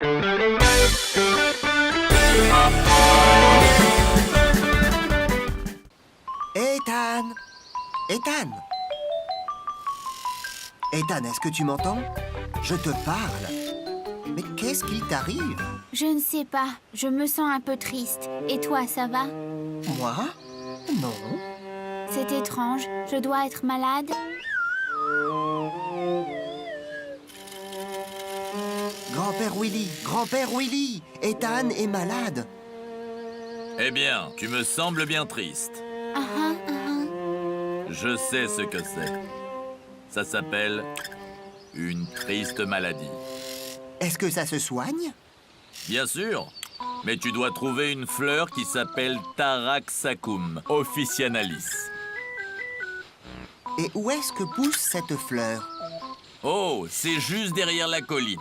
Ethan! Ethan! Ethan, est-ce que tu m'entends? Je te parle. Mais qu'est-ce qu'il t'arrive? Je ne sais pas, je me sens un peu triste. Et toi, ça va? Moi? Non. C'est étrange, je dois être malade. Grand-père Willy, Ethan est malade. Eh bien, tu me sembles bien triste. Je sais ce que c'est. Ça s'appelle une triste maladie. Est-ce que ça se soigne? Bien sûr, mais tu dois trouver une fleur qui s'appelle Taraxacum officinalis. Et où est-ce que pousse cette fleur? Oh, c'est juste derrière la colline.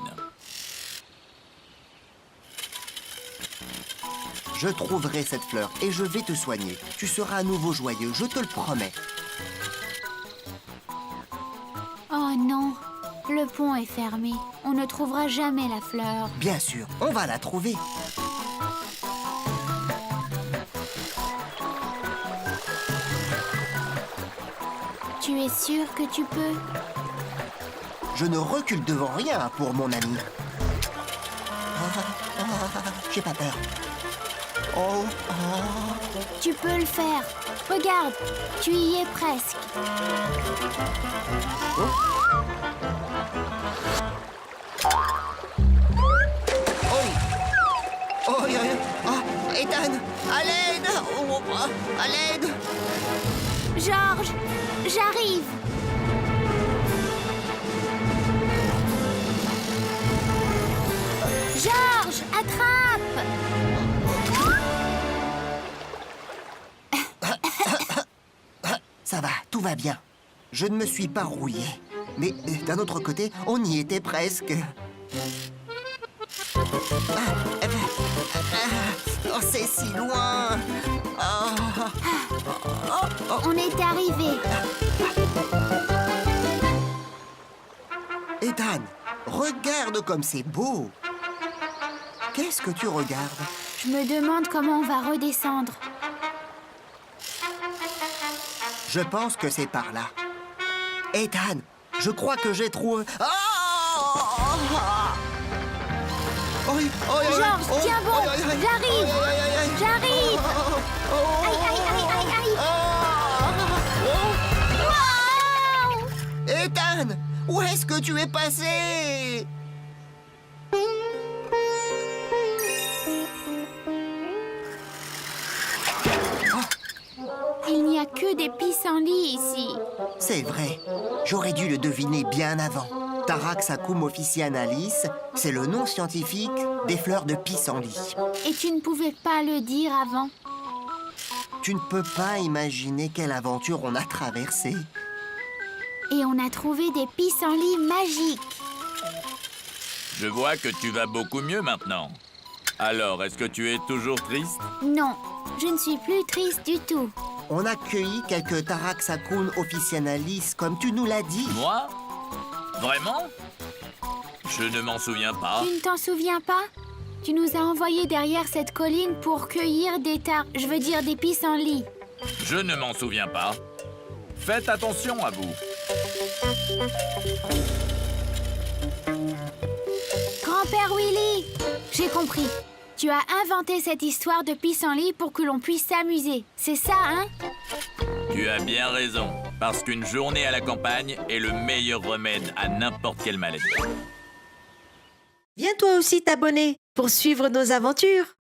Je trouverai cette fleur et je vais te soigner. Tu seras à nouveau joyeux, je te le promets. Oh non, le pont est fermé. On ne trouvera jamais la fleur. Bien sûr, on va la trouver. Tu es sûr que tu peux? Je ne recule devant rien pour mon ami. J'ai pas peur. Oh. Tu peux le faire. Regarde, tu y es presque. Oh, Ethan, à l'aide! À l'aide! Georges, j'arrive. Georges, attrape! Ça va, tout va bien. Je ne me suis pas rouillé. Mais d'un autre côté, on y était presque. Oh, c'est si loin. On est arrivé. Ethan, regarde comme c'est beau. Qu'est-ce que tu regardes? Je me demande comment on va redescendre. Je pense que c'est par là. Ethan, je crois que j'ai trouvé... Georges, tiens bon, j'arrive. J'arrive. Aïe, aïe, aïe, aïe, aïe. Wow! Ethan, où est-ce que tu es passé? Il n'y a que des pissenlits ici. C'est vrai, j'aurais dû le deviner bien avant. Taraxacum officinalis, c'est le nom scientifique des fleurs de pissenlit. Et tu ne pouvais pas le dire avant? Tu ne peux pas imaginer quelle aventure on a traversée. Et on a trouvé des pissenlits magiques. Je vois que tu vas beaucoup mieux maintenant. Alors, est-ce que tu es toujours triste? Non, je ne suis plus triste du tout. On a cueilli quelques Taraxacum officinalis, comme tu nous l'as dit. Moi? Vraiment? Je ne m'en souviens pas. Tu ne t'en souviens pas? Tu nous as envoyés derrière cette colline pour cueillir des des pissenlits. Je ne m'en souviens pas. Faites attention à vous. Grand-père Willy, j'ai compris. Tu as inventé cette histoire de pissenlits pour que l'on puisse s'amuser. C'est ça, hein? Tu as bien raison. Parce qu'une journée à la campagne est le meilleur remède à n'importe quelle maladie. Viens toi aussi t'abonner pour suivre nos aventures.